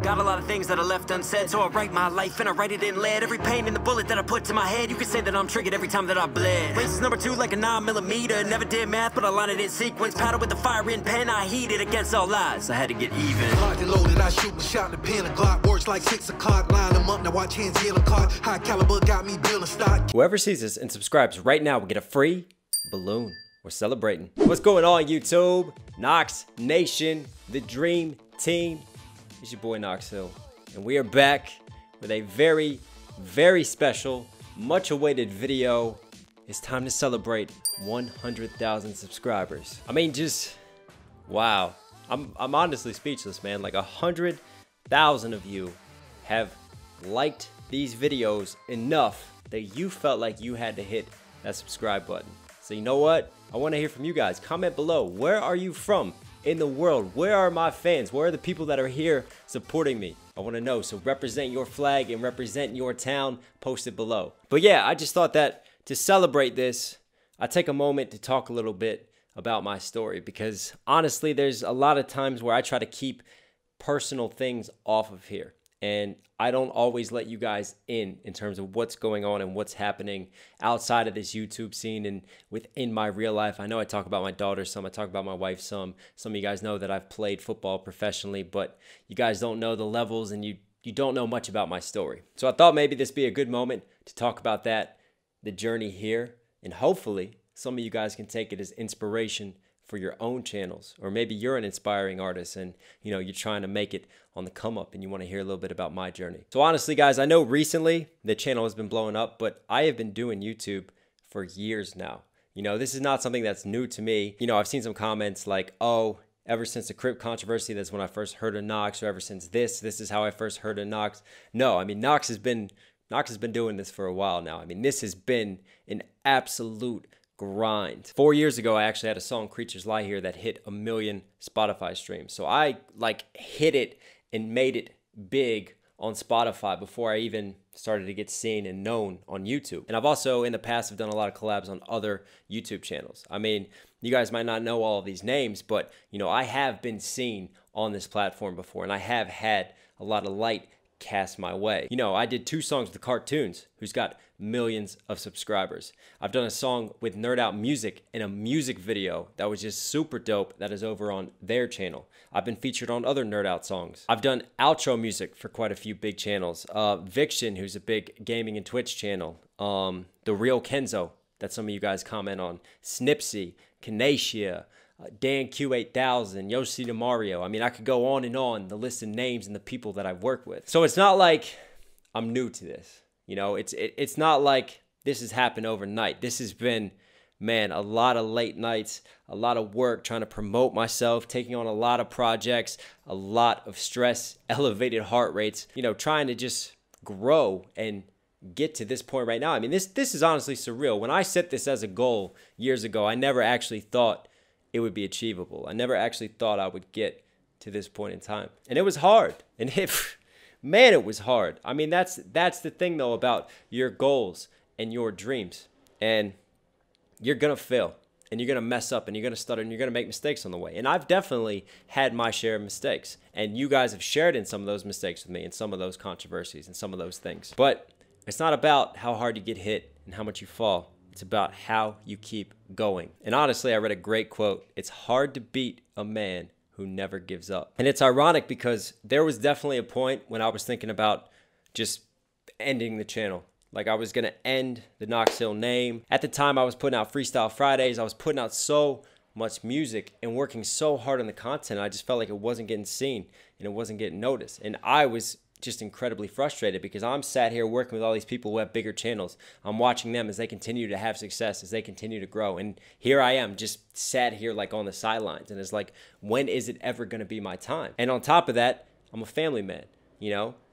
Got a lot of things that are left unsaid, so I write my life and I write it in lead. Every pain in the bullet that I put to my head, you can say that I'm triggered every time that I bled. Race number 2 like a 9mm. Never did math, but I line it in sequence. Paddle with the fire in pen, I heat it against all odds. I had to get even. Locked and loaded, I shoot my shot in the pen. A Glock works like 6 o'clock. Line them up, now watch hands in the car. High caliber got me building stock. Whoever sees this and subscribes right now will get a free balloon. We're celebrating. What's going on, YouTube? Knox Nation, the Dream Team. It's your boy Knox Hill, and we are back with a very, very special, much awaited video. It's time to celebrate 100,000 subscribers. I mean, just wow. I'm honestly speechless, man. Like 100,000 of you have liked these videos enough that you felt like you had to hit that subscribe button. So you know what? I want to hear from you guys. Comment below. Where are you from in the world? Where are my fans? Where are the people that are here supporting me? I want to know. So represent your flag and represent your town. Post it below. But yeah, I just thought that to celebrate this, I take a moment to talk a little bit about my story, because honestly, there's a lot of times where I try to keep personal things off of here. And I don't always let you guys in terms of what's going on and what's happening outside of this YouTube scene and within my real life. I know I talk about my daughter some, I talk about my wife some. Some of you guys know that I've played football professionally, but you guys don't know the levels and you don't know much about my story. So I thought maybe this be a good moment to talk about that, the journey here, and hopefully some of you guys can take it as inspiration for your own channels, or maybe you're an inspiring artist and you're trying to make it on the come up and you want to hear a little bit about my journey. So honestly, guys, I know recently the channel has been blowing up, but I have been doing YouTube for years now. This is not something that's new to me. I've seen some comments like, oh, ever since the Crip controversy, that's when I first heard of Knox, or ever since this is how I first heard of Knox. No, I mean, Knox has been doing this for a while now. I mean, this has been an absolute grind. 4 years ago, I actually had a song, Creatures Lie Here, that hit 1 million Spotify streams. So I hit it and made it big on Spotify before I even started to get seen and known on YouTube. And I've also in the past have done a lot of collabs on other YouTube channels. I mean, you guys might not know all of these names, but I have been seen on this platform before, and I have had a lot of light cast my way. I did 2 songs with Cartoons, who's got millions of subscribers. I've done a song with Nerd Out Music in a music video that was just super dope, that is over on their channel. I've been featured on other Nerd Out songs. I've done outro music for quite a few big channels. Viction, who's a big gaming and Twitch channel. The Real Kenzo, that some of you guys comment on. Snipsy, Kanacia, Dan Q8000, Yoshi to Mario. I mean, I could go on and on the list of names and the people that I've worked with. So it's not like I'm new to this. It's not like this has happened overnight. This has been, man, a lot of late nights, a lot of work trying to promote myself, taking on a lot of projects, a lot of stress, elevated heart rates, trying to just grow and get to this point right now. I mean, this is honestly surreal. When I set this as a goal years ago, I never actually thought it would be achievable. I never actually thought I would get to this point in time. And it was hard. And man, it was hard. I mean, that's the thing though about your goals and your dreams. And you're going to fail, and you're going to mess up, and you're going to stutter, and you're going to make mistakes on the way. And I've definitely had my share of mistakes. And you guys have shared in some of those mistakes with me, and some of those controversies and some of those things. But it's not about how hard you get hit and how much you fall. It's about how you keep going. And honestly, I read a great quote. It's hard to beat a man who never gives up. And it's ironic because there was definitely a point when I was thinking about just ending the channel. Like I was going to end the Knox Hill name. At the time, I was putting out Freestyle Fridays. I was putting out so much music and working so hard on the content. I just felt like it wasn't getting seen and it wasn't getting noticed. And I was just incredibly frustrated because I'm sat here working with all these people who have bigger channels. I'm watching them as they continue to have success, as they continue to grow. And here I am just sat here like on the sidelines. And it's like, when is it ever going to be my time? And on top of that, I'm a family man.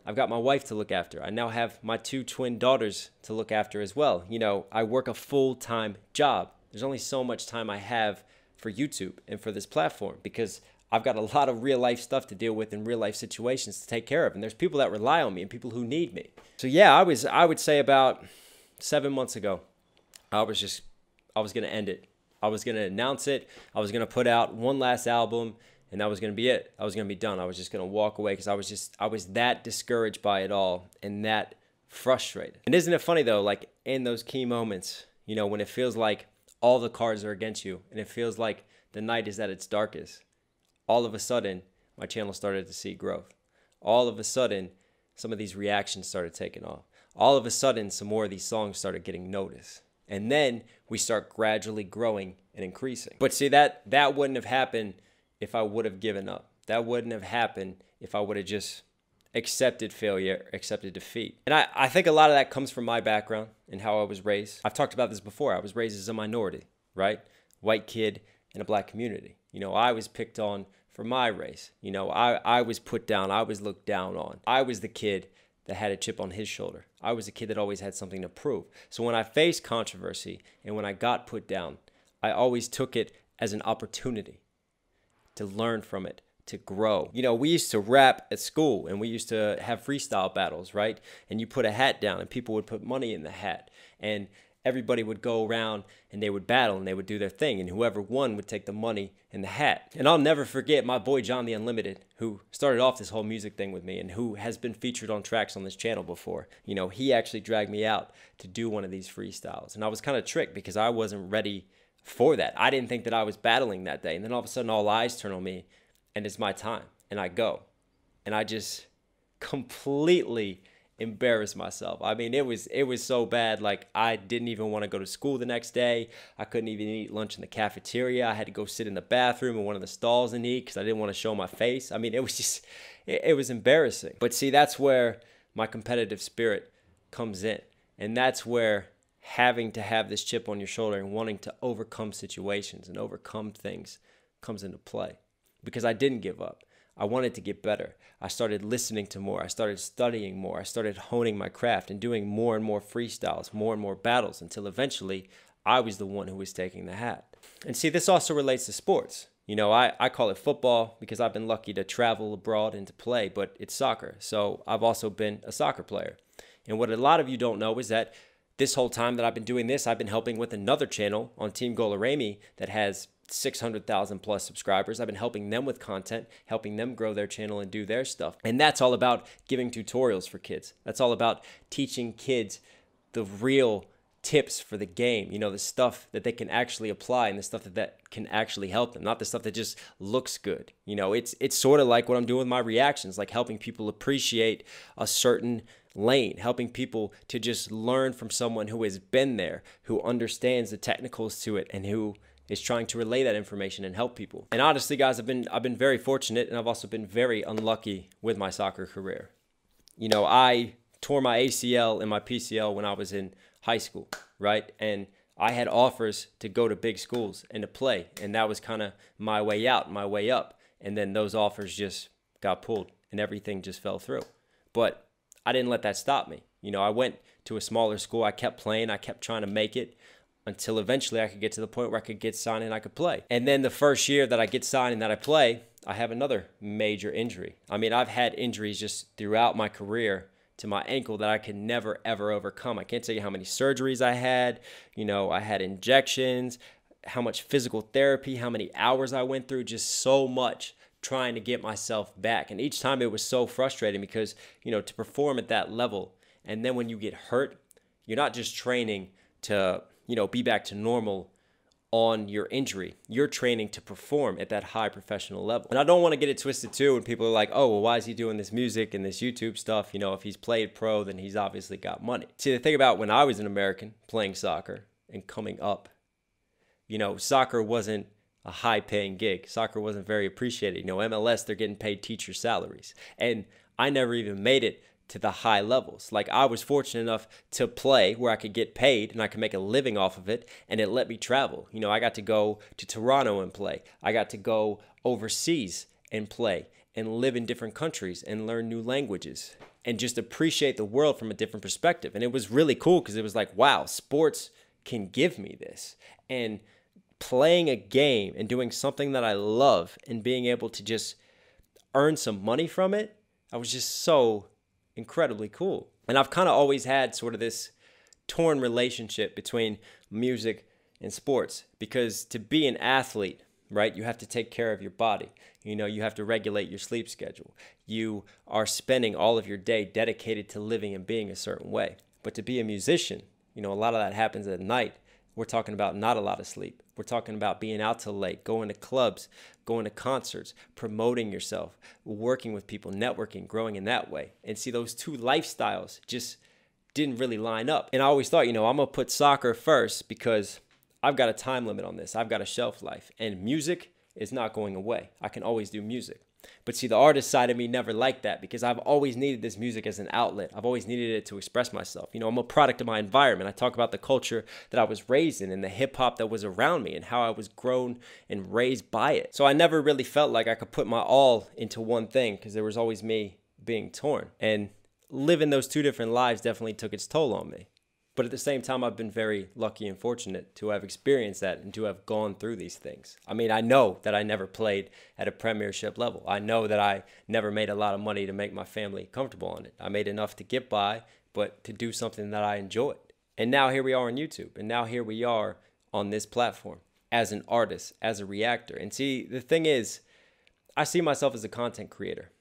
I've got my wife to look after. I now have my 2 twin daughters to look after as well. I work a full-time job. There's only so much time I have for YouTube and for this platform because I've got a lot of real life stuff to deal with and real life situations to take care of. And there's people that rely on me and people who need me. So yeah, I would say about 7 months ago, I was going to end it. I was going to announce it. I was going to put out one last album And that was going to be it. I was going to be done. I was just going to walk away because I was that discouraged by it all and that frustrated. And isn't it funny though, like in those key moments, you know, when it feels like all the cards are against you and it feels like the night is at its darkest, all of a sudden, my channel started to see growth. All of a sudden, some of these reactions started taking off. All of a sudden, some more of these songs started getting noticed. And then we start gradually growing and increasing. But see, that wouldn't have happened if I would have given up. That wouldn't have happened if I would have just accepted failure, accepted defeat. And I think a lot of that comes from my background and how I was raised. I've talked about this before. I was raised as a minority, right? White kid in a black community. You know, I was picked on for my race. You know, I was put down. I was looked down on. I was the kid that had a chip on his shoulder. I was a kid that always had something to prove. So when I faced controversy and when I got put down, I always took it as an opportunity to learn from it, to grow. You know, we used to rap at school and we used to have freestyle battles, right? And you put a hat down and people would put money in the hat and everybody would go around and they would battle and they would do their thing and whoever won would take the money and the hat. And I'll never forget my boy John the Unlimited, who started off this whole music thing with me and who has been featured on tracks on this channel before. You know, he actually dragged me out to do one of these freestyles. And I was kind of tricked because I wasn't ready for that. I didn't think that I was battling that day. And then all of a sudden all eyes turn on me and it's my time and I go. And I just completely embarrass myself. I mean, it was so bad. Like I didn't even want to go to school the next day. I couldn't even eat lunch in the cafeteria. I had to go sit in the bathroom in one of the stalls and eat because I didn't want to show my face. I mean, it was just, it was embarrassing. But see, that's where my competitive spirit comes in. And that's where having to have this chip on your shoulder and wanting to overcome situations and overcome things comes into play. Because I didn't give up. I wanted to get better. I started listening to more. I started studying more. I started honing my craft and doing more and more freestyles, more and more battles until eventually I was the one who was taking the hat. And see, this also relates to sports. You know, I call it football because I've been lucky to travel abroad and to play, but it's soccer. So I've also been a soccer player. And what a lot of you don't know is that this whole time that I've been doing this, I've been helping with another channel on Team Golarami that has 600,000 plus subscribers. I've been helping them with content, helping them grow their channel and do their stuff. And that's all about giving tutorials for kids. That's all about teaching kids the real tips for the game, you know, the stuff that they can actually apply and the stuff that can actually help them, not the stuff that just looks good. You know, it's sort of like what I'm doing with my reactions, like helping people appreciate a certain lane, helping people to just learn from someone who has been there, who understands the technicals to it and who is trying to relay that information and help people. And honestly, guys, I've been very fortunate and I've also been very unlucky with my soccer career. You know, I tore my ACL and my PCL when I was in high school, right? And I had offers to go to big schools and to play, and that was kind of my way out, my way up. And then those offers just got pulled and everything just fell through. But I didn't let that stop me. You know, I went to a smaller school. I kept playing. I kept trying to make it until eventually I could get to the point where I could get signed and I could play. And then the first year that I get signed and that I play, I have another major injury. I mean, I've had injuries just throughout my career to my ankle that I could never, ever overcome. I can't tell you how many surgeries I had. You know, I had injections, how much physical therapy, how many hours I went through, just so much trying to get myself back. And each time it was so frustrating because, you know, to perform at that level, and then when you get hurt, you're not just training to, you know, be back to normal on your injury. You're training to perform at that high professional level. And I don't want to get it twisted too when people are like, oh, well, why is he doing this music and this YouTube stuff? You know, if he's played pro, then he's obviously got money. See, the thing about when I was an American playing soccer and coming up, you know, soccer wasn't a high-paying gig. Soccer wasn't very appreciated. You know, MLS, they're getting paid teacher salaries. And I never even made it to the high levels. Like, I was fortunate enough to play where I could get paid and I could make a living off of it, and it let me travel. You know, I got to go to Toronto and play. I got to go overseas and play and live in different countries and learn new languages and just appreciate the world from a different perspective. And it was really cool because it was like, wow, sports can give me this. And playing a game and doing something that I love and being able to just earn some money from it, I was just so incredibly cool. And I've kind of always had sort of this torn relationship between music and sports, because to be an athlete, right, you have to take care of your body. You know, you have to regulate your sleep schedule. You are spending all of your day dedicated to living and being a certain way. But to be a musician, you know, a lot of that happens at night. We're talking about not a lot of sleep. We're talking about being out till late, going to clubs, going to concerts, promoting yourself, working with people, networking, growing in that way. And see, those two lifestyles just didn't really line up. And I always thought, you know, I'm going to put soccer first because I've got a time limit on this. I've got a shelf life. And music is not going away. I can always do music. But see, the artist side of me never liked that because I've always needed this music as an outlet. I've always needed it to express myself. You know, I'm a product of my environment. I talk about the culture that I was raised in and the hip hop that was around me and how I was grown and raised by it. So I never really felt like I could put my all into one thing because there was always me being torn. And living those two different lives definitely took its toll on me. But at the same time, I've been very lucky and fortunate to have experienced that and to have gone through these things. I mean, I know that I never played at a premiership level. I know that I never made a lot of money to make my family comfortable on it. I made enough to get by, but to do something that I enjoyed. And now here we are on YouTube. And now here we are on this platform as an artist, as a reactor. And see, the thing is, I see myself as a content creator,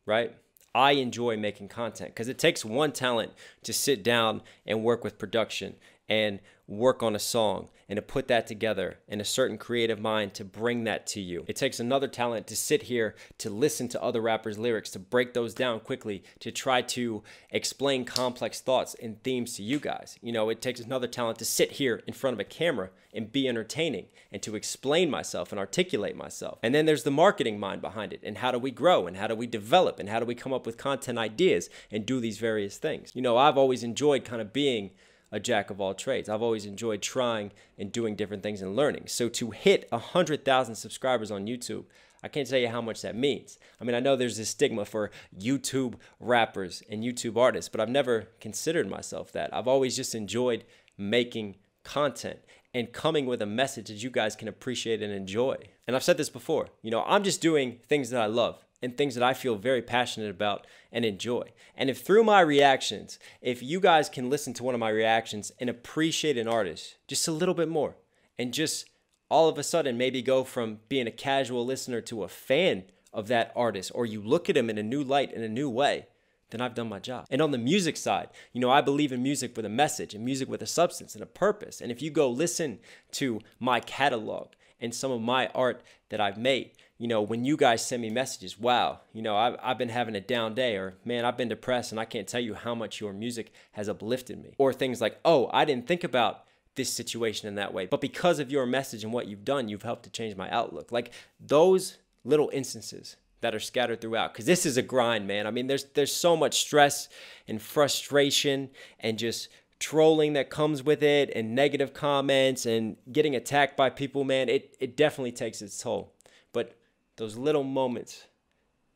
right? I enjoy making content because it takes one talent to sit down and work with production and work on a song and to put that together and a certain creative mind to bring that to you. It takes another talent to sit here, to listen to other rappers' lyrics, to break those down quickly, to try to explain complex thoughts and themes to you guys. You know, it takes another talent to sit here in front of a camera and be entertaining and to explain myself and articulate myself. And then there's the marketing mind behind it and how do we grow and how do we develop and how do we come up with content ideas and do these various things. You know, I've always enjoyed kind of being a jack of all trades. I've always enjoyed trying and doing different things and learning. So to hit 100,000 subscribers on YouTube, I can't tell you how much that means. I mean, I know there's this stigma for YouTube rappers and YouTube artists, but I've never considered myself that. I've always just enjoyed making content and coming with a message that you guys can appreciate and enjoy. And I've said this before, you know, I'm just doing things that I love and things that I feel very passionate about and enjoy. And if through my reactions, if you guys can listen to one of my reactions and appreciate an artist just a little bit more and just all of a sudden maybe go from being a casual listener to a fan of that artist, or you look at him in a new light, in a new way, then I've done my job. And on the music side, you know, I believe in music with a message and music with a substance and a purpose. And if you go listen to my catalog and some of my art that I've made, you know, when you guys send me messages, wow, you know, I've been having a down day, or man, I've been depressed and I can't tell you how much your music has uplifted me. Or things like, oh, I didn't think about this situation in that way, but because of your message and what you've done, you've helped to change my outlook. Like those little instances that are scattered throughout, because this is a grind, man. I mean, there's so much stress and frustration and just trolling that comes with it and negative comments and getting attacked by people, man. It definitely takes its toll. But those little moments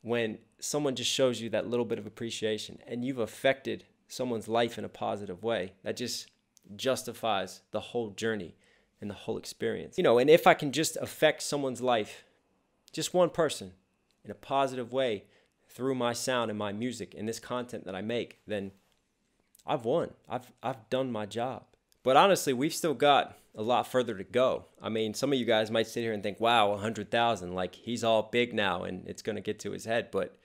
when someone just shows you that little bit of appreciation and you've affected someone's life in a positive way, that just justifies the whole journey and the whole experience. You know, and if I can just affect someone's life, just one person, in a positive way through my sound and my music and this content that I make, then I've won. I've done my job. But honestly, we've still got a lot further to go. I mean, some of you guys might sit here and think, wow, 100,000, like he's all big now and it's going to get to his head. But,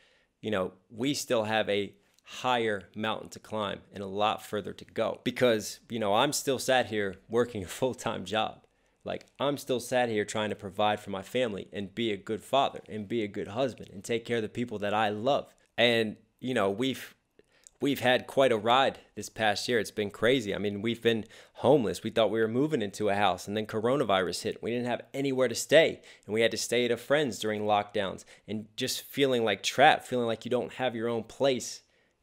you know, we still have a higher mountain to climb and a lot further to go because, you know, I'm still sat here working a full-time job. Like, I'm still sat here trying to provide for my family and be a good father and be a good husband and take care of the people that I love. And, you know, we've had quite a ride this past year. It's been crazy. I mean, we've been homeless. We thought we were moving into a house, and then coronavirus hit. We didn't have anywhere to stay, and we had to stay at a friend's during lockdowns, and just feeling like trapped, feeling like you don't have your own place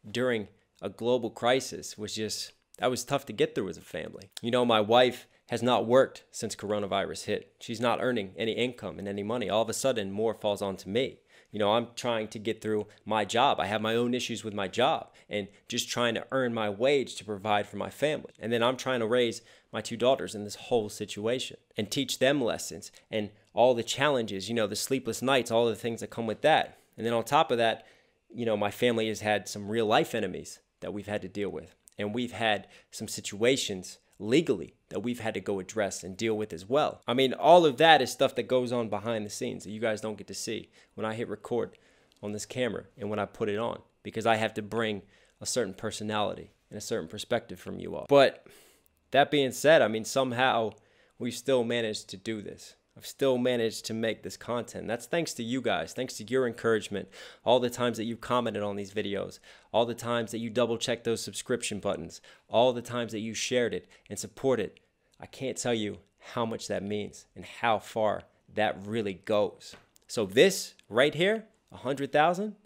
during a global crisis was just, that was tough to get through as a family. You know, my wife has not worked since coronavirus hit. She's not earning any income and any money. All of a sudden, more falls onto me. You know, I'm trying to get through my job. I have my own issues with my job and just trying to earn my wage to provide for my family. And then I'm trying to raise my two daughters in this whole situation and teach them lessons and all the challenges, you know, the sleepless nights, all the things that come with that. And then on top of that, you know, my family has had some real life enemies that we've had to deal with. And we've had some situations legally that we've had to go address and deal with as well. I mean, all of that is stuff that goes on behind the scenes that you guys don't get to see when I hit record on this camera and when I put it on, because I have to bring a certain personality and a certain perspective from you all. But that being said, I mean, somehow we've still managed to do this. I've still managed to make this content. That's thanks to you guys, thanks to your encouragement, all the times that you commented on these videos, all the times that you double-checked those subscription buttons, all the times that you shared it and supported. I can't tell you how much that means and how far that really goes. So this right here, 100,000,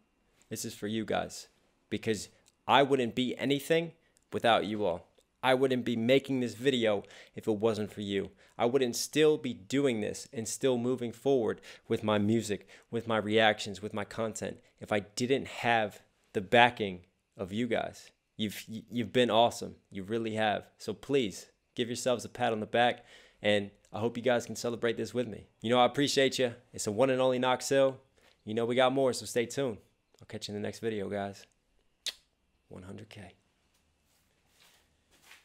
this is for you guys, because I wouldn't be anything without you all. I wouldn't be making this video if it wasn't for you. I wouldn't still be doing this and still moving forward with my music, with my reactions, with my content if I didn't have the backing of you guys. You've been awesome. You really have. So please give yourselves a pat on the back, and I hope you guys can celebrate this with me. You know, I appreciate you. It's a one and only Knox Hill. You know we got more, so stay tuned. I'll catch you in the next video, guys. 100K.